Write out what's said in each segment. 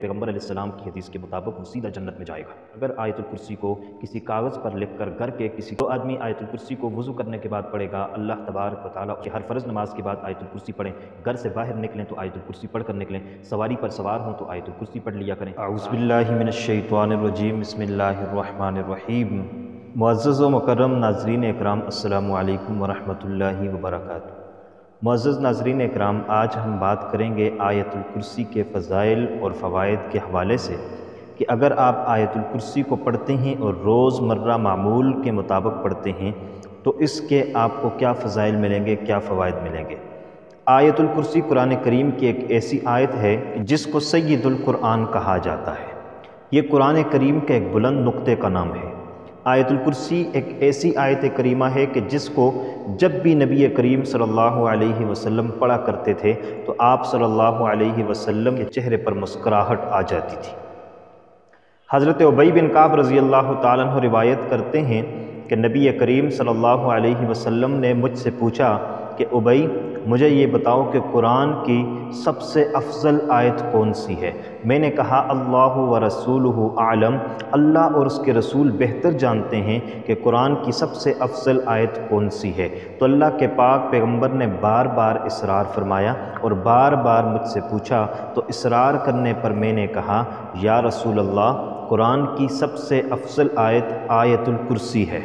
پیغمبر علیہ السلام کی حدیث کے مطابق وہ سیدھا جنت میں جائے گا۔ اگر آیت الکرسی کو کسی کاغذ پر لکھ کر گھر کے کسی دو آدمی آیت الکرسی کو وضو کرنے کے بعد پڑھے گا، اللہ تبارک و تعالیٰ کہ ہر فرض نماز کے بعد آیت الکرسی پڑھیں، گھر سے باہر نکلیں تو آیت الکرسی پڑھ کر نکلیں، سواری پر سوار ہوں تو آیت الکرسی پڑھ لیا کریں۔ اعوذ باللہ من الشیطان الرجیم، بسم اللہ الرحمن الرحیم۔ معزز و مکرم ناظرین اکرام، السلام علیکم ورحمۃ اللہ وبرکاتہ۔ معزز ناظرین اکرام، آج ہم بات کریں گے آیت الکرسی کے فضائل اور فوائد کے حوالے سے کہ اگر آپ آیت الکرسی کو پڑھتے ہیں اور روز مرہ معمول کے مطابق پڑھتے ہیں تو اس کے آپ کو کیا فضائل ملیں گے، کیا فوائد ملیں گے۔ آیت الکرسی قرآن کریم کی ایک ایسی آیت ہے جس کو سید القرآن کہا جاتا ہے۔ یہ قرآن کریم کے ایک بلند نقطے کا نام ہے۔ آیت الکرسی ایک ایسی آیت کریمہ ہے کہ جس کو جب بھی نبی کریم صلی اللہ علیہ وسلم پڑھا کرتے تھے تو آپ صلی اللہ علیہ وسلم کے چہرے پر مسکراہٹ آ جاتی تھی۔ حضرت ابی بن کعب رضی اللہ تعالیٰ عنہ روایت کرتے ہیں کہ نبی کریم صلی اللہ علیہ وسلم نے مجھ سے پوچھا کہ ابی، مجھے یہ بتاؤ کہ قرآن کی سب سے افضل آیت کون سی ہے؟ میں نے کہا اللہ ورسولہ اعلم، اللہ اور اس کے رسول بہتر جانتے ہیں کہ قرآن کی سب سے افضل آیت کون سی ہے۔ تو اللہ کے پاک پیغمبر نے بار بار اصرار فرمایا اور بار بار مجھ سے پوچھا، تو اصرار کرنے پر میں نے کہا یا رسول اللہ، قرآن کی سب سے افضل آیت آیت الکرسی ہے۔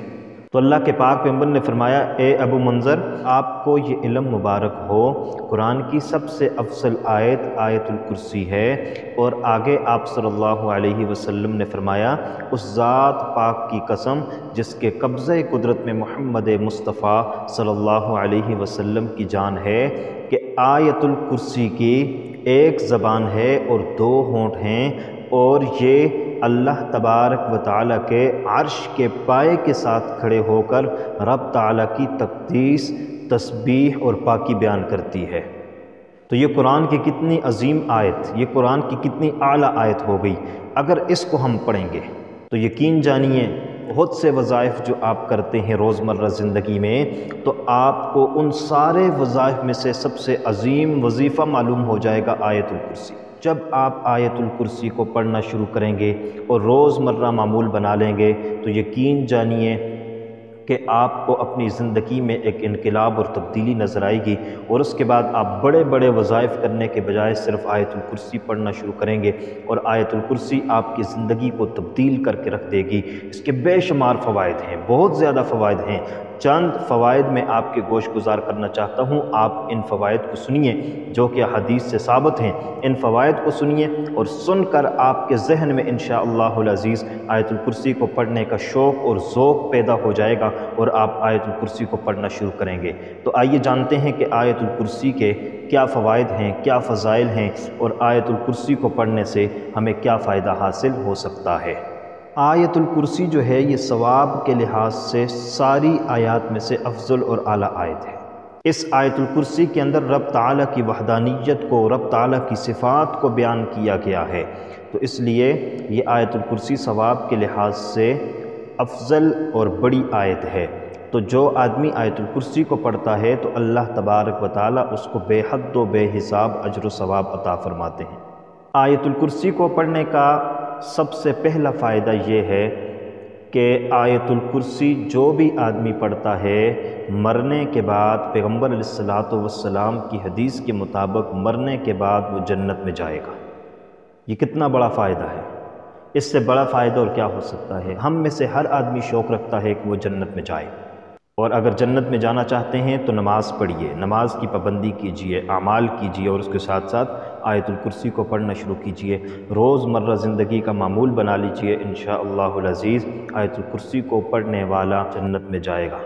تو اللہ کے پاک پیغمبر نے فرمایا، اے ابو منذر، آپ کو یہ علم مبارک ہو، قرآن کی سب سے افضل آیت آیت الکرسی ہے۔ اور آگے آپ صلی اللہ علیہ وسلم نے فرمایا، اس ذات پاک کی قسم جس کے قبضہ قدرت میں محمد مصطفیٰ صلی اللہ علیہ وسلم کی جان ہے کہ آیت الکرسی کی ایک زبان ہے اور دو ہونٹ ہیں، اور یہ اللہ تبارک و تعالیٰ کے عرش کے پائے کے ساتھ کھڑے ہو کر رب تعالیٰ کی تقدیس، تسبیح اور پاکی بیان کرتی ہے۔ تو یہ قرآن کی کتنی عظیم آیت، یہ قرآن کی کتنی اعلیٰ آیت ہو گئی۔ اگر اس کو ہم پڑھیں گے تو یقین جانیے بہت سے وظائف جو آپ کرتے ہیں روزمرہ زندگی میں، تو آپ کو ان سارے وظائف میں سے سب سے عظیم وظیفہ معلوم ہو جائے گا آیت الکرسی۔ جب آپ آیت الکرسی کو پڑھنا شروع کریں گے اور روزمرہ معمول بنا لیں گے تو یقین جانیے کہ آپ کو اپنی زندگی میں ایک انقلاب اور تبدیلی نظر آئے گی، اور اس کے بعد آپ بڑے بڑے وظائف کرنے کے بجائے صرف آیت الکرسی پڑھنا شروع کریں گے، اور آیت الکرسی آپ کی زندگی کو تبدیل کر کے رکھ دے گی۔ اس کے بے شمار فوائد ہیں، بہت زیادہ فوائد ہیں۔ چند فوائد میں آپ کے گوش گزار کرنا چاہتا ہوں، آپ ان فوائد کو سنیے جو کہ حدیث سے ثابت ہیں۔ ان فوائد کو سنیے اور سن کر آپ کے ذہن میں انشاءاللہ العزیز آیت الکرسی کو پڑھنے کا شوق اور ذوق پیدا ہو جائے گا، اور آپ آیت الکرسی کو پڑھنا شروع کریں گے۔ تو آئیے جانتے ہیں کہ آیت الکرسی کے کیا فوائد ہیں، کیا فضائل ہیں، اور آیت الکرسی کو پڑھنے سے ہمیں کیا فائدہ حاصل ہو سکتا ہے۔ آیت الکرسی جو ہے یہ ثواب کے لحاظ سے ساری آیات میں سے افضل اور اعلیٰ آیت ہے۔ اس آیت الکرسی کے اندر رب تعالیٰ کی وحدانیت کو، رب تعالیٰ کی صفات کو بیان کیا گیا ہے، تو اس لیے یہ آیت الکرسی ثواب کے لحاظ سے افضل اور بڑی آیت ہے۔ تو جو آدمی آیت الکرسی کو پڑھتا ہے تو اللہ تبارک و تعالیٰ اس کو بے حد و بے حساب اجر و ثواب عطا فرماتے ہیں۔ آیت الکرسی کو پڑھنے کا سب سے پہلا فائدہ یہ ہے کہ آیت الکرسی جو بھی آدمی پڑھتا ہے مرنے کے بعد پیغمبر علیہ الصلوۃ والسلام کی حدیث کے مطابق مرنے کے بعد وہ جنت میں جائے گا۔ یہ کتنا بڑا فائدہ ہے، اس سے بڑا فائدہ اور کیا ہو سکتا ہے۔ ہم میں سے ہر آدمی شوق رکھتا ہے کہ وہ جنت میں جائے، اور اگر جنت میں جانا چاہتے ہیں تو نماز پڑھیے، نماز کی پابندی کیجیے، اعمال کیجیے، اور اس کے ساتھ ساتھ آیت الکرسی کو پڑھنا شروع کیجیے۔ روز مرہ زندگی کا معمول بنا لیجیے، انشاءاللہ العزیز آیت الکرسی کو پڑھنے والا جنت میں جائے گا۔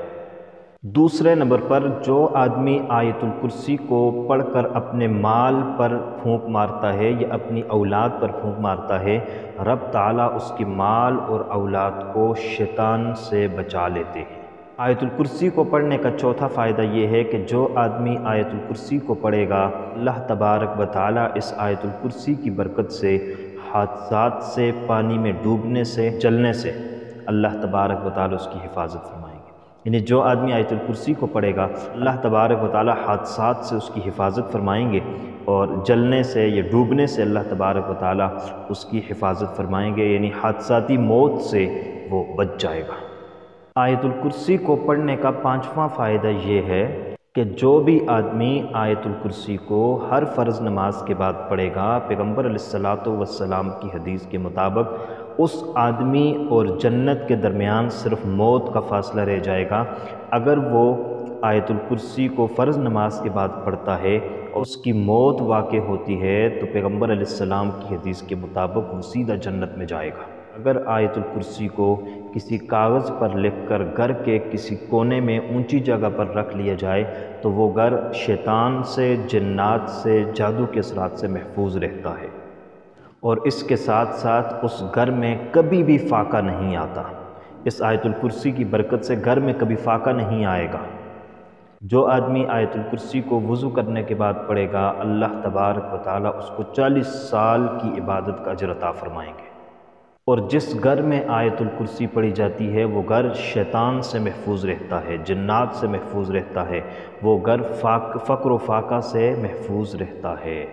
دوسرے نمبر پر جو آدمی آیت الکرسی کو پڑھ کر اپنے مال پر پھونک مارتا ہے یا اپنی اولاد پر پھونک مارتا ہے، رب تعالیٰ اس کی مال اور اولاد کو شیطان سے بچا لیتے ہیں۔ آیت الکرسی کو پڑھنے کا چوتھا فائدہ یہ ہے کہ جو آدمی آیت الکرسی کو پڑھے گا، اللہ تبارک و تعالیٰ اس آیت الکرسی کی برکت سے حادثات سے، پانی میں ڈوبنے سے، جلنے سے اللہ تبارک و تعالیٰ اس کی حفاظت فرمائیں گے۔ یعنی جو آدمی آیت الکرسی کو پڑھے گا، اللہ تبارک و تعالیٰ حادثات سے اس کی حفاظت فرمائیں گے۔ اور جلنے سے یا ڈوبنے سے اللہ تبارک و تعالیٰ اس کی حفاظت فرمائیں گے، یعنی حادثاتی موت سے وہ بچ جائے گا۔ آیت الکرسی کو پڑھنے کا 5واں فائدہ یہ ہے کہ جو بھی آدمی آیت الکرسی کو ہر فرض نماز کے بعد پڑھے گا، پیغمبر علیہ الصلاۃ والسلام کی حدیث کے مطابق اس آدمی اور جنت کے درمیان صرف موت کا فاصلہ رہ جائے گا۔ اگر وہ آیت الکرسی کو فرض نماز کے بعد پڑھتا ہے اور اس کی موت واقع ہوتی ہے تو پیغمبر علیہ السلام کی حدیث کے مطابق وہ سیدھا جنت میں جائے گا۔ اگر آیت الکرسی کو کسی کاغذ پر لکھ کر گھر کے کسی کونے میں اونچی جگہ پر رکھ لیا جائے تو وہ گھر شیطان سے، جنات سے، جادو کے اثرات سے محفوظ رہتا ہے، اور اس کے ساتھ ساتھ اس گھر میں کبھی بھی فاقہ نہیں آتا۔ اس آیت الکرسی کی برکت سے گھر میں کبھی فاقہ نہیں آئے گا۔ جو آدمی آیت الکرسی کو وضو کرنے کے بعد پڑھے گا، اللہ تبارک و تعالیٰ اس کو 40 سال کی عبادت کا اجر عطا فرمائیں گے۔ اور جس گھر میں آیت الکرسی پڑھی جاتی ہے وہ گھر شیطان سے محفوظ رہتا ہے، جنات سے محفوظ رہتا ہے، وہ گھر فقر و فاقہ سے محفوظ رہتا ہے۔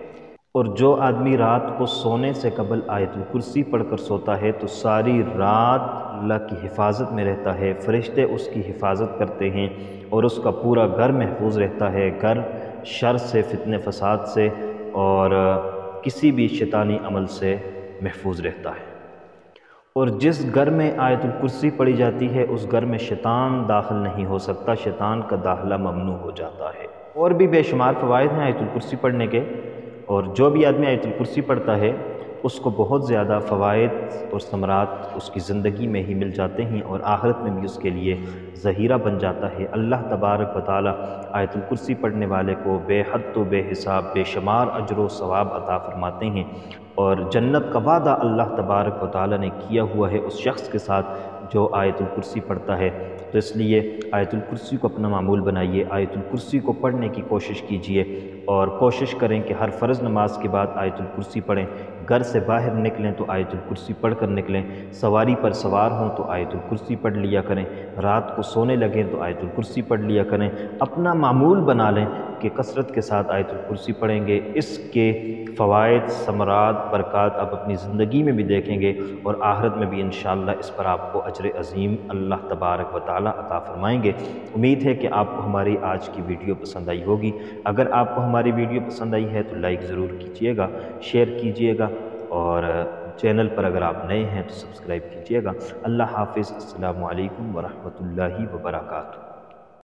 اور جو آدمی رات کو سونے سے قبل آیت الکرسی پڑھ کر سوتا ہے تو ساری رات اللہ کی حفاظت میں رہتا ہے، فرشتے اس کی حفاظت کرتے ہیں اور اس کا پورا گھر محفوظ رہتا ہے، گھر شر سے، فتنہ فساد سے اور کسی بھی شیطانی عمل سے محفوظ رہتا ہے۔ اور جس گھر میں آیت الکرسی پڑھی جاتی ہے اس گھر میں شیطان داخل نہیں ہو سکتا، شیطان کا داخلہ ممنوع ہو جاتا ہے۔ اور بھی بے شمار فوائد ہیں آیت الکرسی پڑھنے کے، اور جو بھی آدمی آیت الکرسی پڑھتا ہے اس کو بہت زیادہ فوائد اور ثمرات اس کی زندگی میں ہی مل جاتے ہیں، اور آخرت میں بھی اس کے لیے ذخیرہ بن جاتا ہے۔ اللہ تبارک و تعالیٰ آیت الکرسی پڑھنے والے کو بے حد و بے حساب بے شمار اجر و ثواب عطا فرماتے ہیں، اور جنت کا وعدہ اللہ تبارک و تعالیٰ نے کیا ہوا ہے اس شخص کے ساتھ جو آیت الکرسی پڑھتا ہے۔ تو اس لیے آیت الکرسی کو اپنا معمول بنائیے، آیت الکرسی کو پڑھنے کی کوشش کیجیے، اور کوشش کریں کہ ہر فرض نماز کے بعد آیت الکرسی پڑھیں۔ گھر سے باہر نکلیں تو آیت الکرسی پڑھ کر نکلیں، سواری پر سوار ہوں تو آیت الکرسی پڑھ لیا کریں، رات کو سونے لگیں تو آیت الکرسی پڑھ لیا کریں۔ اپنا معمول بنا لیں کہ کثرت کے ساتھ آیت الکرسی پڑھیں گے، اس کے فوائد، ثمرات، برکات آپ اپنی زندگی میں بھی دیکھیں گے، اور آخرت میں بھی انشاءاللہ اس پر آپ کو اجر عظیم اللہ تبارک و تعالیٰ عطا فرمائیں گے۔ امید ہے کہ آپ کو ہماری آج کی ویڈیو پسند آئی ہوگی۔ اگر آپ کو ہماری ویڈیو پسند آئی ہے تو لائک ضرور کیجیے گا، شیئر کیجیے گا، اور چینل پر اگر آپ نئے ہیں تو سبسکرائب کیجیے گا۔ اللہ حافظ، السلام علیکم ورحمۃ اللہ وبرکاتہ۔